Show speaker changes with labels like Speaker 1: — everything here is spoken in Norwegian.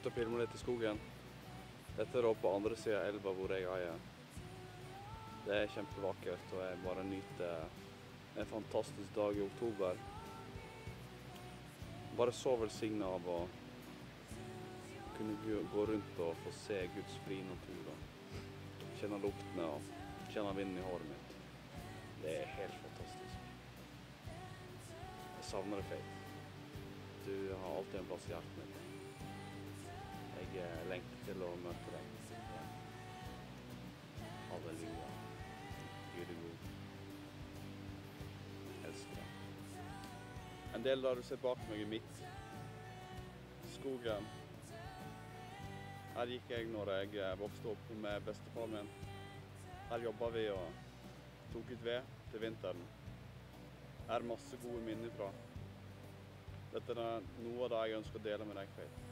Speaker 1: ut og filme litt i skogen. Dette er da på andre siden av elva hvor jeg eier. Det er kjempevakkert, og jeg bare nyter en fantastisk dag i oktober. Bare så velsignet av å kunne gå rundt og få se Guds frie natur. Kjenne luktene og kjenne vinden i håret mitt. Det er helt fantastisk. Jeg savner deg, Faith. Du har alltid en plass i hjertet mitt. Jeg lengter til å møte deg. Ja. Halleluja. Gud er god. Jeg elsker deg. En del der du ser bak meg i midt. Skogen. Her gikk jeg når jeg vokste opp med bestefaren min. Her jobbet vi og tok ut ved til vinteren. Her er masse gode minner fra. Dette er noe av det jeg ønsker å dele med deg, Faith.